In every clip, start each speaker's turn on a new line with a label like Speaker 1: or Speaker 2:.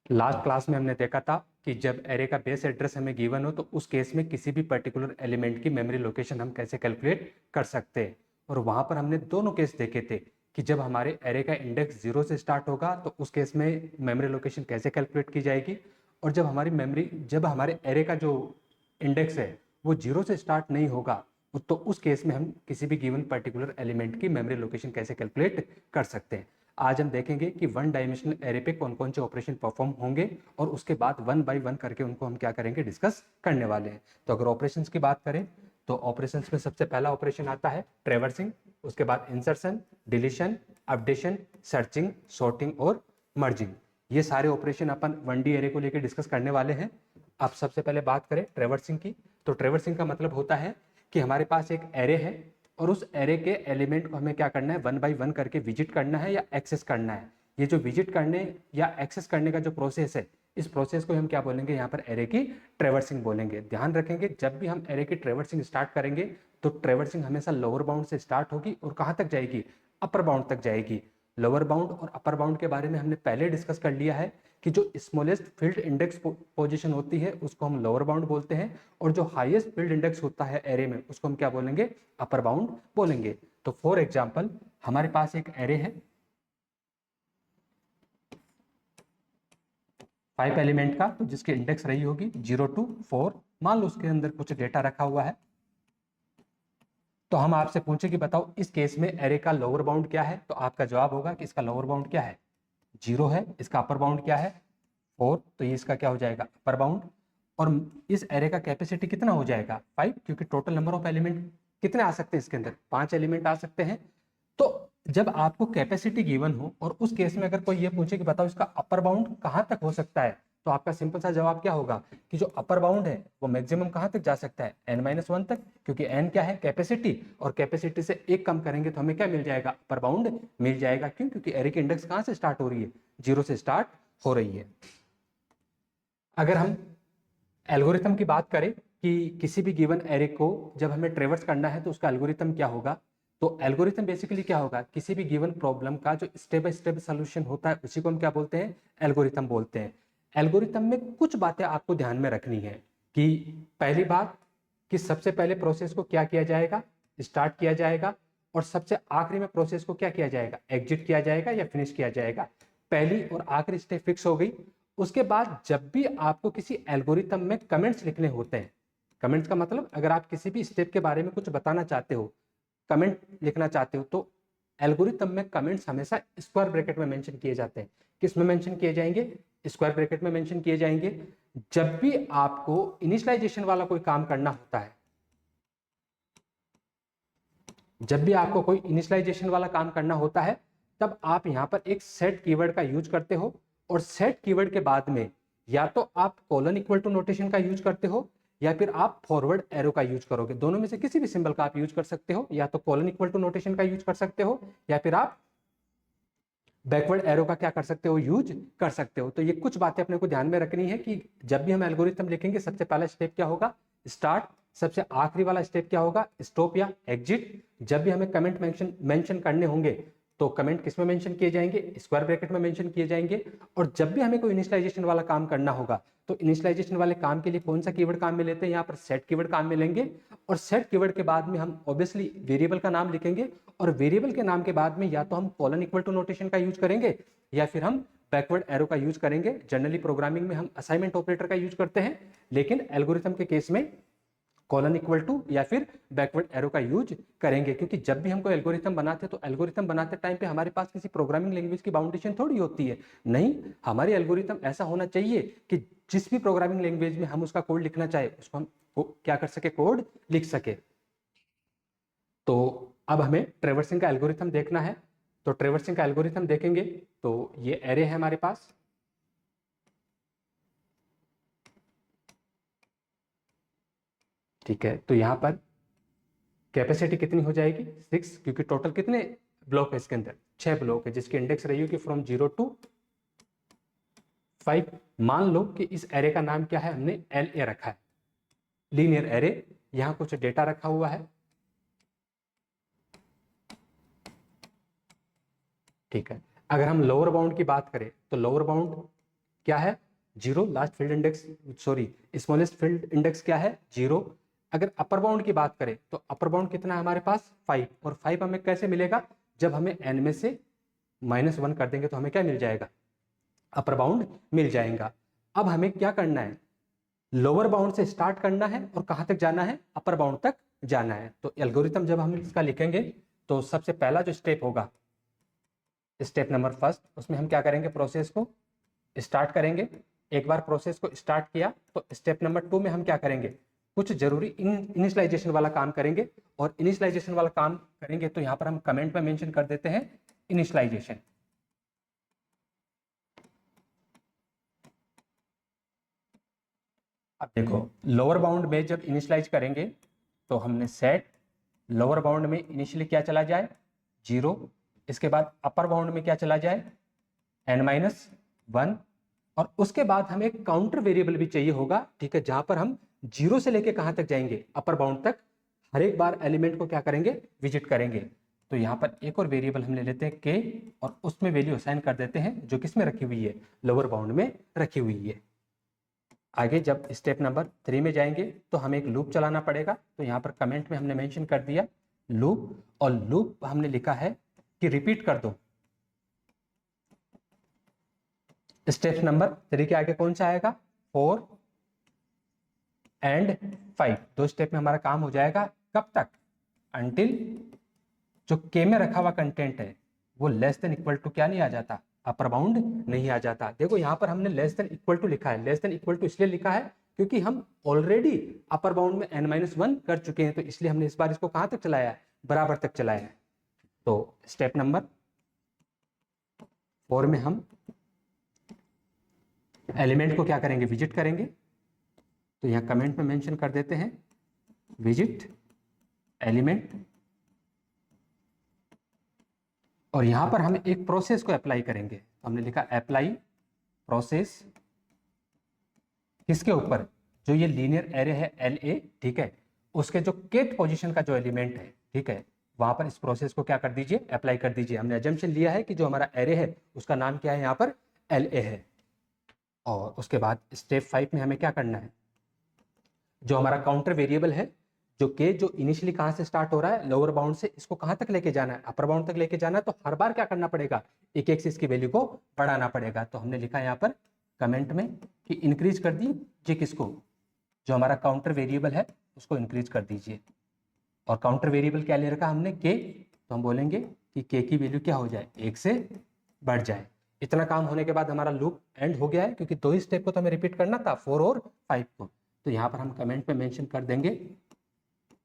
Speaker 1: Last class में हमने देखा था कि जब एरे का बेस एड्रेस हमें गिवन हो तो उस केस में किसी भी पर्टिकुलर एलिमेंट की मेमोरी लोकेशन हम कैसे कैलकुलेट कर सकते हैं। और वहां पर हमने दोनों केस देखे थे कि जब हमारे एरे का इंडेक्स 0 से स्टार्ट होगा तो उस केस में मेमोरी लोकेशन कैसे कैलकुलेट की जाएगी, और जब हमारे एरे का जो इंडेक्स है वो 0 से स्टार्ट नहीं होगा तो उस केस में हम किसी भी गिवन पर्टिकुलर एलिमेंट की मेमोरी लोकेशन कैसे कैलकुलेट कर सकते हैं। आज हम देखेंगे कि वन डायमेंशनल एरे पे कौन कौन से ऑपरेशन परफॉर्म होंगे और उसके बाद वन बाय वन करके उनको हम क्या करेंगे, डिस्कस करने वाले हैं। तो अगर ऑपरेशंस की बात करें तो ऑपरेशंस में सबसे पहला ऑपरेशन आता है ट्रेवर्सिंग, उसके बाद insertion, deletion, updation, searching, sorting और मर्जिंग। ये सारे ऑपरेशन अपन 1D एरे को लेकर डिस्कस करने वाले हैं। अब सबसे पहले बात करें ट्रेवर्सिंग की, तो ट्रेवर्सिंग का मतलब होता है कि हमारे पास एक एरे है और उस एरे के एलिमेंट को हमें क्या करना है, वन बाय वन करके विजिट करना है या एक्सेस करना है। ये जो विजिट करने या एक्सेस करने का जो प्रोसेस है, इस प्रोसेस को हम क्या बोलेंगे, यहाँ पर एरे की ट्रेवर्सिंग बोलेंगे। ध्यान रखेंगे जब भी हम एरे की ट्रेवर्सिंग स्टार्ट करेंगे तो ट्रेवर्सिंग हमेशा लोअर बाउंड से स्टार्ट होगी और कहाँ तक जाएगी, अपर बाउंड तक जाएगी। लोअर बाउंड और अपर बाउंड के बारे में हमने पहले डिस्कस कर लिया है कि जो स्मॉलेस्ट फील्ड इंडेक्स पोजीशन होती है उसको हम लोअर बाउंड बोलते हैं और जो हाईएस्ट फील्ड इंडेक्स होता है एरे में उसको हम क्या बोलेंगे, अपर बाउंड बोलेंगे। तो फॉर एग्जांपल हमारे पास एक एरे है 5 एलिमेंट का, तो जिसकी इंडेक्स रही होगी 0 to 4। मान लो उसके अंदर कुछ डेटा रखा हुआ है, तो हम आपसे पूछे कि बताओ इस केस में एरे का लोअर बाउंड क्या है, तो आपका जवाब होगा कि इसका लोअर बाउंड क्या है, 0 है। इसका अपर बाउंड क्या है, 4, तो ये इसका क्या हो जाएगा, अपर बाउंड। और इस एरे का कैपेसिटी कितना हो जाएगा, 5, क्योंकि टोटल नंबर ऑफ एलिमेंट कितने आ सकते हैं इसके अंदर, 5 एलिमेंट आ सकते हैं। तो जब आपको कैपेसिटी गिवन हो और उस केस में अगर कोई ये पूछे कि बताओ इसका अपर बाउंड कहां तक हो सकता है, तो आपका सिंपल सा जवाब क्या होगा कि जो अपर बाउंड है वो मैक्सिमम कहां तक जा सकता है, n-1 तक, क्योंकि n क्या है, कैपेसिटी, और कैपेसिटी से एक कम करेंगे तो हमें क्या मिल जाएगा, अपर बाउंड मिल जाएगा। क्यों, क्योंकि एरे की इंडेक्स कहां से स्टार्ट हो रही है, 0 से स्टार्ट हो रही है। अगर हम एल्गोरिथम की बात करें कि किसी भी गिवन एरे को जब हमें ट्रेवर्स करना है तो उसका एल्गोरिथम क्या होगा, तो एल्गोरिथम बेसिकली क्या होगा, किसी भी गिवन प्रॉब्लम का जो स्टेप बाय स्टेप सोल्यूशन होता है उसी को हम क्या बोलते हैं, एल्गोरिथम बोलते हैं। एल्गोरिथम में कुछ बातें आपको ध्यान में रखनी है कि पहली बात कि सबसे पहले प्रोसेस को क्या किया जाएगा, स्टार्ट किया जाएगा, और सबसे आखिरी में प्रोसेस को क्या किया जाएगा, एग्जिट किया जाएगा या फिनिश किया जाएगा। पहली और आखिरी स्टेप फिक्स हो गई। उसके बाद जब भी आपको किसी एल्गोरिथम में कमेंट्स लिखने होते हैं, कमेंट्स का मतलब अगर आप किसी भी स्टेप के बारे में कुछ बताना चाहते हो, कमेंट लिखना चाहते हो, तो एल्गोरिथम में कमेंट्स हमेशा स्क्वायर ब्रैकेट में मेंशन किए जाते हैं। किस में मेंशन किए जाएंगे, स्क्वायर ब्रैकेट में मेंशन किए जाएंगे। जब भी आपको इनिशियलाइजेशन वाला कोई काम करना होता है, जब भी आपको कोई इनिशियलाइजेशन वाला काम करना होता है तब आप यहां पर एक सेट कीवर्ड का यूज करते हो, और सेट कीवर्ड के बाद में या तो आप कोलन इक्वल टू नोटेशन का यूज करते हो या फिर आप फॉरवर्ड एरो का यूज करोगे। दोनों में से किसी भी सिंबल का आप यूज कर सकते हो, या तो कोलन इक्वल टू नोटेशन का यूज कर सकते हो या फिर आप बैकवर्ड एरो का क्या कर सकते हो, यूज कर सकते हो। तो ये कुछ बातें अपने को ध्यान में रखनी है कि जब भी हम एल्गोरिथम लिखेंगे सबसे पहला स्टेप क्या होगा, स्टार्ट, सबसे आखिरी वाला स्टेप क्या होगा, स्टॉप या एग्जिट। जब भी हमें कमेंट मेंशन करने होंगे तो कमेंट किस में मेंशन किए जाएंगे, स्क्वायर ब्रैकेट में मेंशन किए जाएंगे। और जब भी हमें कोई इनिशियलाइजेशन वाला काम करना होगा तो इनिशियलाइजेशन वाले काम के लिए कौन सा कीवर्ड काम में लेते हैं, यहाँ पर सेट कीवर्ड काम में लेंगे। और सेट कीवर्ड के बाद में हम ऑब्वियसली वेरिएबल का नाम लिखेंगे, और वेरिएबल के नाम के बाद में या तो हम कॉलन इक्वल टू नोटेशन का यूज करेंगे या फिर हम बैकवर्ड एरो का यूज करेंगे। जनरली प्रोग्रामिंग में हम असाइनमेंट ऑपरेटर का यूज करते हैं, लेकिन एल्गोरिथम के केस में कॉलन इक्वल टू या फिर बैकवर्ड एरो का यूज करेंगे। क्योंकि जब भी हमको एल्गोरिथम बनाते हैं तो एल्गोरिथम बनाते टाइम पे हमारे पास किसी प्रोग्रामिंग लैंग्वेज की बाउंडेशन थोड़ी होती है। नहीं, हमारी एल्गोरिथम ऐसा होना चाहिए कि जिस भी प्रोग्रामिंग लैंग्वेज में हम उसका कोड लिखना चाहे उसको हम क्या कर सके, कोड लिख सके। तो अब हमें ट्रेवर्सिंग का एल्गोरिथम देखना है। तो ट्रेवर्सिंग का एल्गोरिथम देखेंगे तो ये एरे है हमारे पास, ठीक है। तो यहां पर कैपेसिटी कितनी हो जाएगी, 6, क्योंकि टोटल कितने ब्लॉक है इसके अंदर, 6 ब्लॉक है, जिसकी इंडेक्स रही होगी फ्रॉम 0 to 5। मान लो कि इस एरे का नाम क्या है, हमने एल ए रखा है, लीनियर एरे। यहां कुछ डेटा रखा हुआ है, ठीक है। अगर हम लोअर बाउंड की बात करें तो लोअर बाउंड क्या है 0, last field index sorry smallest field index क्या है 0। अगर अपर बाउंड की बात करें तो अपर बाउंड कितना है हमारे पास 5, और 5 हमें कैसे मिलेगा, जब हमें n में से -1 कर देंगे तो हमें क्या मिल जाएगा, अपर बाउंड मिल जाएगा। अब हमें क्या करना है, लोअर बाउंड से स्टार्ट करना है और कहां तक जाना है, अपर बाउंड तक जाना है। तो एल्गोरिथम जब हम इसका लिखेंगे तो सबसे पहला जो स्टेप होगा, स्टेप नंबर फर्स्ट, उसमें हम क्या करेंगे, प्रोसेस को स्टार्ट करेंगे। एक बार प्रोसेस को स्टार्ट किया तो स्टेप नंबर 2 में हम क्या करेंगे, कुछ जरूरी इनिशियलाइजेशन वाला काम करेंगे। और इनिशियलाइजेशन वाला काम करेंगे तो यहां पर हम कमेंट में मेंशन कर देते हैं इनिशियलाइजेशन। अब देखो लोअर बाउंड में जब इनिशियलाइज करेंगे तो हमने सेट लोअर बाउंड में इनिशियली क्या चला जाए 0, इसके बाद अपर बाउंड में क्या चला जाए n-1, और उसके बाद हमें एक काउंटर वेरिएबल भी चाहिए होगा, ठीक है, जहां पर हम 0 से लेके कहां तक जाएंगे, अपर बाउंड तक, हर एक बार एलिमेंट को क्या करेंगे, विजिट करेंगे। तो यहाँ पर एक और वेरिएबल हम ले लेते हैं k, और उसमें वैल्यू असाइन कर देते हैं जो किसमें रखी हुई है, लोअर बाउंड में रखी हुई है। आगे जब स्टेप नंबर 3 में जाएंगे तो हमें एक लूप चलाना पड़ेगा। तो यहाँ पर कमेंट में हमने मेंशन कर दिया लूप, और लूप हमने लिखा है कि रिपीट कर दो। स्टेप नंबर 3 के आगे कौन सा आएगा, 4 एंड 5, 2 स्टेप में हमारा काम हो जाएगा। कब तक, अंटिल जो के में रखा हुआ कंटेंट है वो लेस देन इक्वल टू क्या नहीं आ जाता, अपर बाउंड नहीं आ जाता। देखो यहाँ पर हमने लेस देन इक्वल टू लिखा है, लेस देन इक्वल टू इसलिए लिखा है क्योंकि हम ऑलरेडी अपर बाउंड में n-1 कर चुके हैं, तो इसलिए हमने इस बार इसको कहां तक चलाया है, बराबर तक चलाया है। तो स्टेप नंबर 4 में हम एलिमेंट को क्या करेंगे, विजिट करेंगे। तो यहाँ कमेंट में मेंशन कर देते हैं विजिट एलिमेंट, और यहां पर हम एक प्रोसेस को अप्लाई करेंगे। तो हमने लिखा अप्लाई प्रोसेस किसके ऊपर, जो ये लीनियर एरे है LA, ठीक है, उसके जो केथ पोजीशन का जो एलिमेंट है, ठीक है, वहां पर इस प्रोसेस को क्या कर दीजिए, अप्लाई कर दीजिए। हमने अजम्पशन लिया है कि जो हमारा एरे है उसका नाम क्या है, यहाँ पर LA है। और उसके बाद स्टेप 5 में हमें क्या करना है, जो हमारा काउंटर वेरिएबल है, जो के जो इनिशियली कहां से स्टार्ट हो रहा है, लोअर बाउंड से, इसको कहां तक लेके जाना है, अपर बाउंड तक लेके जाना है। तो हर बार क्या करना पड़ेगा, एक एक से इसकी वैल्यू को बढ़ाना पड़ेगा। तो हमने लिखा यहाँ पर कमेंट में कि इंक्रीज कर दीजिए किसको, जो हमारा काउंटर वेरिएबल है उसको इंक्रीज कर दीजिए। और काउंटर वेरिएबल क्या ले रखा हमने, के, तो हम बोलेंगे कि के की वैल्यू क्या हो जाए, 1 से बढ़ जाए। इतना काम होने के बाद हमारा लूप एंड हो गया है, क्योंकि 2 ही स्टेप को तो हमें रिपीट करना था, 4 और 5 को। तो यहाँ पर हम कमेंट में मेंशन कर देंगे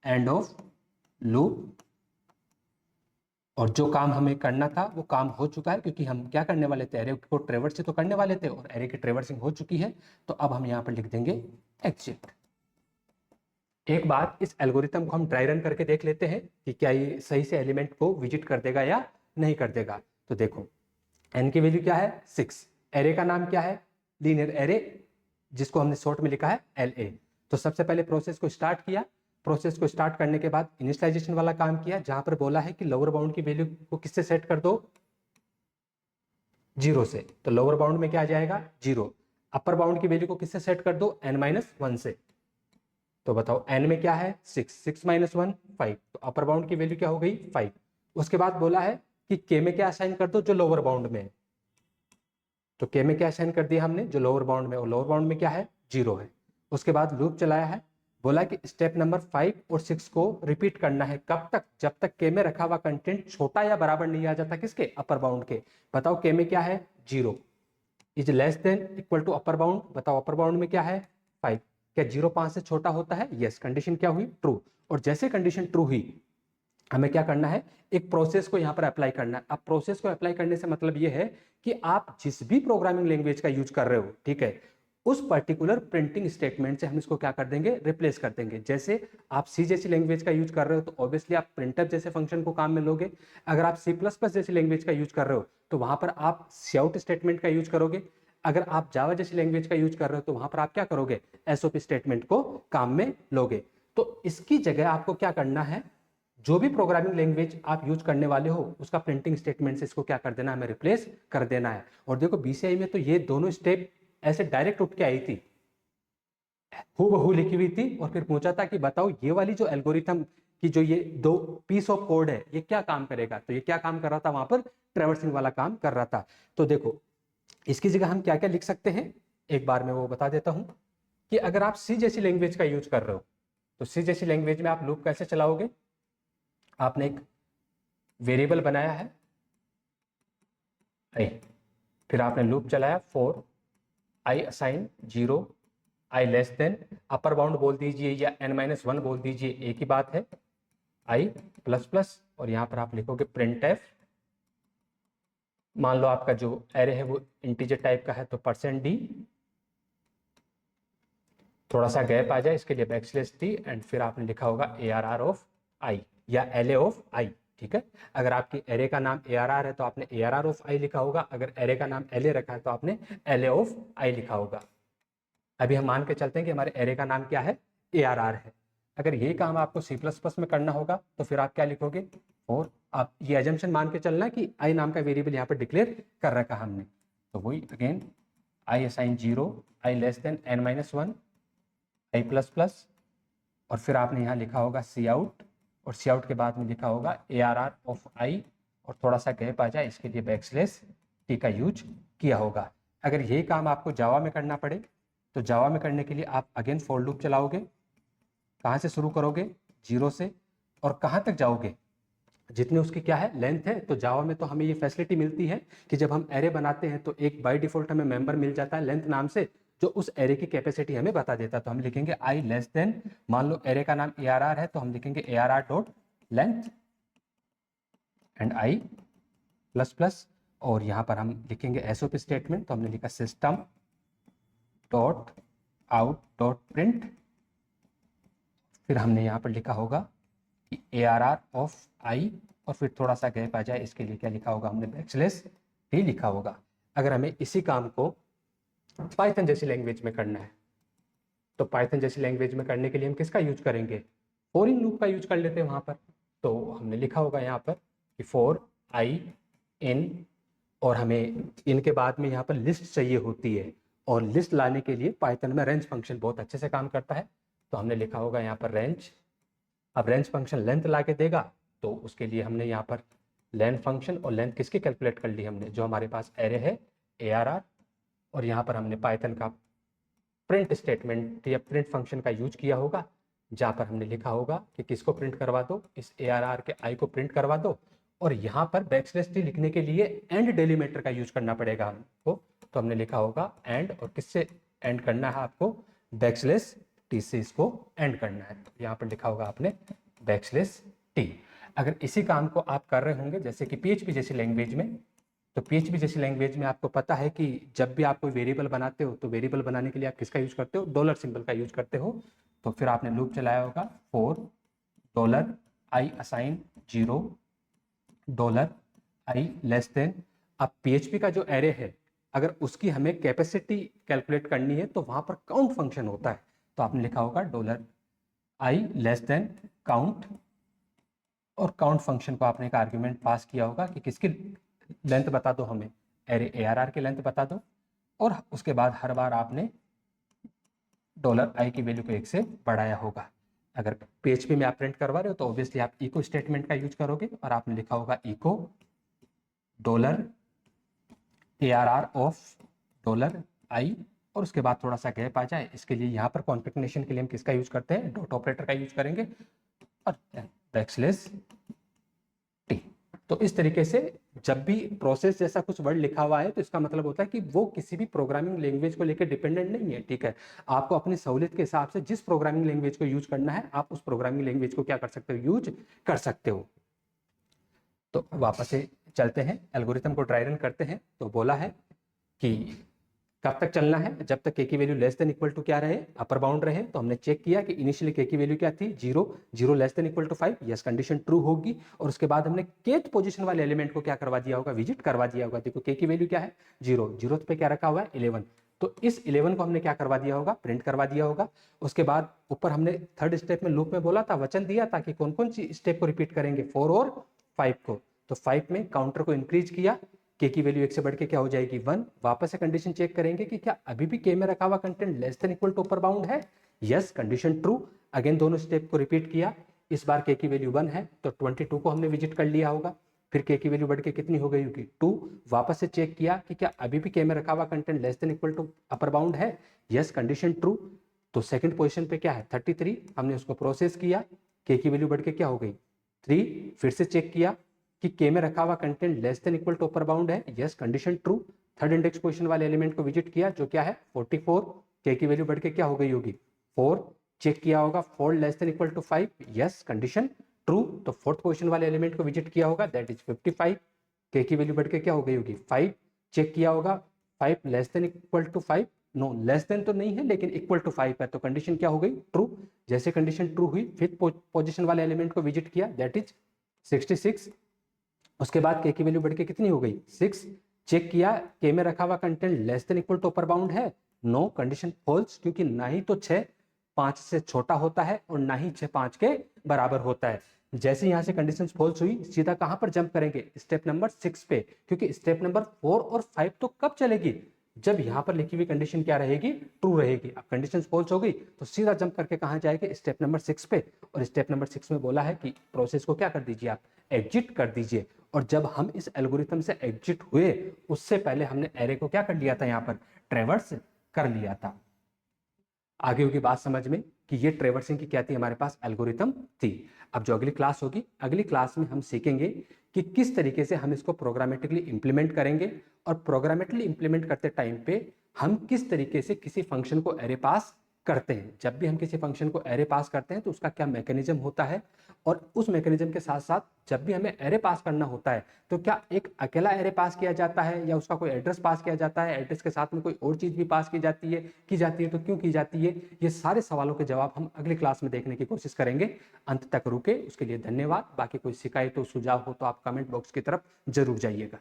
Speaker 1: एंड ऑफ लूप, और जो काम हमें करना था वो काम हो चुका है, क्योंकि हम क्या करने वाले थे, एरे को ट्रेवर्स से तो करने वाले थे, और एरे की ट्रेवर्सिंग हो चुकी है। तो अब हम यहाँ पर लिख देंगे एग्जिट। एक बार इस एल्गोरिथम को हम ड्राई रन करके देख लेते हैं कि क्या ये सही से एलिमेंट को विजिट कर देगा या नहीं कर देगा। तो देखो n की वैल्यू क्या है 6, एरे का नाम क्या है, लीनियर एरे, जिसको हमने शॉर्ट में लिखा है LA। तो सबसे पहले प्रोसेस को स्टार्ट किया, प्रोसेस को स्टार्ट करने के बाद इनिशियलाइजेशन वाला काम किया, जहां पर बोला है कि लोअर बाउंड की वैल्यू को किससे सेट कर दो, 0 से। तो लोअर बाउंड में क्या आ जाएगा 0, अपर बाउंड की वैल्यू को किससे सेट कर दो, n-1 से। तो बताओ n में क्या है 6, 6 - 1 5, तो अपर बाउंड की वैल्यू क्या हो गई 5। उसके बाद बोला है कि k में क्या असाइन कर दो, जो लोअर बाउंड में है। तो k में क्या असाइन कर दिया हमने, जो लोअर बाउंड में, और लोअर बाउंड में क्या है 0 है। उसके बाद लूप चलाया है, बोला कि स्टेप नंबर 5 और 6 को रिपीट करना है। कब तक, जब तक k में रखा हुआ कंटेंट छोटा या बराबर नहीं आ जाता किसके, अपर बाउंड के। बताओ k में क्या है 0, is less than equal to upper bound, बताओ अपर बाउंड में क्या है 5। क्या 0 5 से छोटा होता है, यस, कंडीशन क्या हुई ट्रू। और जैसे कंडीशन ट्रू हुई, हमें क्या करना है, एक प्रोसेस को यहाँ पर अप्लाई करना है। अब प्रोसेस को अप्लाई करने से मतलब ये है कि आप जिस भी प्रोग्रामिंग लैंग्वेज का यूज कर रहे हो, ठीक है, उस पर्टिकुलर प्रिंटिंग स्टेटमेंट से हम इसको क्या कर देंगे, रिप्लेस कर देंगे। जैसे आप सी जैसी लैंग्वेज का यूज कर रहे हो तो ऑब्वियसली आप प्रिंटफ जैसे फंक्शन को काम में लोगे। अगर आप C++ जैसी लैंग्वेज का यूज कर रहे हो तो वहां पर आप काउट स्टेटमेंट का यूज करोगे। अगर आप जावा जैसी लैंग्वेज का यूज कर रहे हो तो वहां पर आप क्या करोगे, SOP स्टेटमेंट को काम में लोगे। तो इसकी जगह आपको क्या करना है, जो भी प्रोग्रामिंग लैंग्वेज आप यूज करने वाले हो उसका प्रिंटिंग स्टेटमेंट से इसको क्या कर देना है, हमें रिप्लेस कर देना है। और देखो BCI में तो ये दोनों स्टेप ऐसे डायरेक्ट उठ के आई थी, हूबहू लिखी हुई थी, और फिर पूछा था कि बताओ ये वाली जो एल्गोरिथम की जो ये 2 पीस ऑफ कोड है ये क्या काम करेगा, तो ये क्या काम कर रहा था, वहां पर ट्रैवर्सिंग वाला काम कर रहा था। तो देखो इसकी जगह हम क्या क्या लिख सकते हैं, एक बार मैं वो बता देता हूं कि अगर आप सी जैसी लैंग्वेज का यूज कर रहे हो तो सी जैसी लैंग्वेज में आप लूप कैसे चलाओगे, आपने एक वेरिएबल बनाया है आई, फिर आपने लूप चलाया for I assign 0 I less than, upper bound बोल दीजिए या n-1 बोल दीजिए, एक ही बात है, आई प्लस प्लस, और यहां पर आप लिखोगे प्रिंट एफ। मान लो आपका जो एरे है वो इंटीजर टाइप का है तो %d, थोड़ा सा गैप आ जाए इसके लिए \t, एंड फिर आपने लिखा होगा ARR ऑफ आई या LA ऑफ आई। ठीक है, अगर आपकी एरे का नाम ARR है तो आपने ARR ऑफ आई लिखा होगा, अगर एरे का नाम LA रखा है तो आपने LA ऑफ आई लिखा होगा। अभी हम मान के चलते हैं कि हमारे एरे का नाम क्या है, ARR है। अगर ये काम आपको C++ में करना होगा तो फिर आप क्या लिखोगे, और आप ये एजम्पशन मान के चलना कि आई नाम का वेरिएबल यहाँ पर डिक्लेयर कर रखा हमने, तो वही again I assign 0 I less than n-1 I plus plus, और फिर आपने यहाँ लिखा होगा सी आउट, और सी आउट के बाद में लिखा होगा ARR ऑफ आई, और थोड़ा सा गैप आ जाए इसके लिए \t का यूज किया होगा। अगर ये काम आपको जावा में करना पड़े तो जावा में करने के लिए आप अगेन फॉर लूप चलाओगे, कहाँ से शुरू करोगे, 0 से, और कहाँ तक जाओगे, जितनी उसकी क्या है लेंथ है। तो जावा में तो हमें ये फैसिलिटी मिलती है कि जब हम एरे बनाते हैं तो एक बाय डिफॉल्ट हमें मेंबर मिल जाता है लेंथ नाम से, जो उस एरे की कैपेसिटी हमें बता देता है। तो हम लिखेंगे आई लेस देन, मान लो एरे का नाम ARR है तो हम लिखेंगे ARR dot length and I plus plus, और यहाँ पर हम लिखेंगे SOP स्टेटमेंट, तो हमने लिखा system dot out dot print, फिर हमने यहाँ पर लिखा होगा कि ARR ऑफ आई, और फिर थोड़ा सा गैप आ जाए इसके लिए क्या लिखा होगा हमने \t लिखा होगा। अगर हमें इसी काम को पाइथन जैसी लैंग्वेज में करना है तो पाइथन जैसी लैंग्वेज में करने के लिए हम किसका यूज करेंगे, फॉर इन लूप का यूज कर लेते हैं वहां पर। तो हमने लिखा होगा यहाँ पर कि फॉर आई इन, और हमें इनके बाद में यहाँ पर लिस्ट चाहिए होती है, और लिस्ट लाने के लिए पाइथन में रेंज फंक्शन बहुत अच्छे से काम करता है। तो हमने लिखा होगा यहाँ पर रेंज, अब रेंज फंक्शन लेंथ ला के देगा तो उसके लिए हमने यहाँ पर लेंथ फंक्शन, और लेंथ किसकी कैलकुलेट कर ली हमने, जो हमारे पास एरे है ARR, और यहाँ पर हमने पाइथन का प्रिंट स्टेटमेंट या प्रिंट फंक्शन का यूज किया होगा, जहाँ पर हमने लिखा होगा कि किसको प्रिंट करवा दो, इस ARR के आई को प्रिंट करवा दो, और यहाँ पर \t लिखने के लिए एंड डेलीमीटर का यूज करना पड़ेगा हमको। तो हमने लिखा होगा एंड, और किससे एंड करना है आपको, \t से इसको एंड करना है, तो यहाँ पर लिखा होगा आपने \t। अगर इसी काम को आप कर रहे होंगे जैसे कि PHP जैसी लैंग्वेज में, तो PHP जैसी लैंग्वेज में आपको पता है कि जब भी आप कोई वेरिएबल बनाते हो तो वेरिएबल बनाने के लिए आप किसका यूज करते हो, डॉलर सिंबल का यूज करते हो। तो फिर आपने लूप चलाया होगा for $i assign 0 $i less than. अब PHP का जो एरे है अगर उसकी हमें कैपेसिटी कैलकुलेट करनी है तो वहां पर काउंट फंक्शन होता है, तो आपने लिखा होगा $i लेस देन काउंट, और काउंट फंक्शन को आपने एक आर्ग्यूमेंट पास किया होगा कि किसकी लेंथ बता दो, हमें एरे ARR की लेंथ बता दो, और उसके बाद हर बार आपने $i की वैल्यू को 1 से बढ़ाया होगा। अगर PHP में आप प्रिंट करवा रहे हो तो ऑब्वियसली आप इको स्टेटमेंट का यूज करोगे, और आपने लिखा होगा इको $ARR ऑफ $i, और उसके बाद थोड़ा सा गैप आ जाए इसके लिए यहाँ पर कॉन्केटनेशन के लिए हम किसका यूज करते हैं, डॉट ऑपरेटर का यूज करेंगे, और \t। तो इस तरीके से जब भी प्रोसेस जैसा कुछ वर्ड लिखा हुआ है तो इसका मतलब होता है कि वो किसी भी प्रोग्रामिंग लैंग्वेज को लेकर डिपेंडेंट नहीं है। ठीक है, आपको अपनी सहूलियत के हिसाब से जिस प्रोग्रामिंग लैंग्वेज को यूज करना है आप उस प्रोग्रामिंग लैंग्वेज को क्या कर सकते हो, यूज कर सकते हो। तो वापस से चलते हैं, एल्गोरिथम को ट्राई रन करते हैं। तो बोला है कि कब तक चलना है, जब तक k की value less than equal to क्या रहे, अपर बाउंड रहे। तो हमने चेक किया कि इनिशियली k की वैल्यू क्या थी, 0 0 less than equal to 5, yes condition true होगी, और उसके बाद हमने kth पोजीशन वाले एलिमेंट को क्या करवा दिया होगा, विजिट करवा दिया होगा। देखो k की वैल्यू क्या है 0, 0th पे क्या रखा हुआ है 11, तो इस 11 को हमने क्या करवा दिया होगा, प्रिंट करवा दिया होगा। उसके बाद ऊपर हमने थर्ड स्टेप में लूप में बोला था, वचन दिया था कि कौन कौन सी स्टेप को रिपीट करेंगे, 4 और 5 को। तो 5 में काउंटर को इंक्रीज किया, के की वैल्यू 1 से बढ़ के क्या हो जाएगी 1। वापस से कंडीशन चेक करेंगे कि क्या अभी भी के में रखा हुआ content less than equal to upper bound है। Yes, condition true. अगेन दोनों स्टेप को रिपीट किया। इस बार के की वैल्यू 1 है तो 22 को हमने विजिट कर लिया होगा। फिर के की वैल्यू बढ़ के कितनी हो गई होगी 2। वापस से चेक किया कि क्या अभी भी के में रखा हुआ content less than equal to upper bound है। Yes, condition true. तो सेकंड पोजीशन पे क्या है 33, हमने उसको प्रोसेस किया, के की वैल्यू बढ़ के क्या हो गई 3। फिर से चेक किया कि के में रखा हुआ content less than equal to upper bound है। Yes, condition true. Third index position वाले एलिमेंट को विजिट किया जो क्या है 44, के की वैल्यू बढ़ के क्या हो गई होगी 4। चेक किया होगा 4 less than equal to 5। Yes, condition true. तो फोर्थ पोजीशन वाले एलिमेंट को विजिट किया होगा दैट इज 55, के की वैल्यू बढ़ के क्या हो गई होगी 5। चेक किया होगा 5 less than equal to 5, no less than तो नहीं है लेकिन इक्वल टू 5 है तो कंडीशन क्या हो गई ट्रू। जैसे कंडीशन ट्रू हुई फिफ्थ पोजीशन वाले एलिमेंट को विजिट किया दैट इज 66। उसके बाद के की वैल्यू बढ़ के कितनी हो गई 6। चेक किया के में रखा हुआ content less than equal to upper bound है। नो, कंडीशन फॉल्स, क्योंकि ना ही तो 6 5 से छोटा होता है और ना ही 6 5 के बराबर होता है। जैसे यहां से कंडीशन फॉल्स हुई सीधा कहां पर जंप करेंगे स्टेप नंबर 6 पे, क्योंकि स्टेप नंबर 4 और 5 तो कब चलेगी जब यहां पर लिखी हुई कंडीशन क्या रहेगी ट्रू रहेगी। अब कंडीशन फॉल्स हो गई तो सीधा जंप करके कहां जाएंगे स्टेप नंबर 6 पे। और स्टेप नंबर 6 में बोला है कि प्रोसेस को क्या कर दीजिए आप एग्जिट कर दीजिए। और जब हम इस एल्गोरिथम से एग्जिट हुए उससे पहले हमने एरे को क्या कर लिया था यहाँ पर ट्रेवर्स कर लिया था। आगे होगी बात समझ में कि ये ट्रेवर्सिंग की क्या थी हमारे पास एल्गोरिथम थी। अब जो अगली क्लास होगी अगली क्लास में हम सीखेंगे कि किस तरीके से हम इसको प्रोग्रामेटिकली इंप्लीमेंट करेंगे और प्रोग्रामेटिकली इंप्लीमेंट करते टाइम पे हम किस तरीके से किसी फंक्शन को एरे पास करते हैं। जब भी हम किसी फंक्शन को एरे पास करते हैं तो उसका क्या मैकेनिज्म होता है और उस मैकेनिज्म के साथ साथ जब भी हमें एरे पास करना होता है तो क्या एक अकेला एरे पास किया जाता है या उसका कोई एड्रेस पास किया जाता है, एड्रेस के साथ में कोई और चीज भी पास की जाती है तो क्यों की जाती है। ये सारे सवालों के जवाब हम अगली क्लास में देखने की कोशिश करेंगे। अंत तक रुके उसके लिए धन्यवाद। बाकी कोई शिकायत हो सुझाव हो तो आप कमेंट बॉक्स की तरफ जरूर जाइएगा।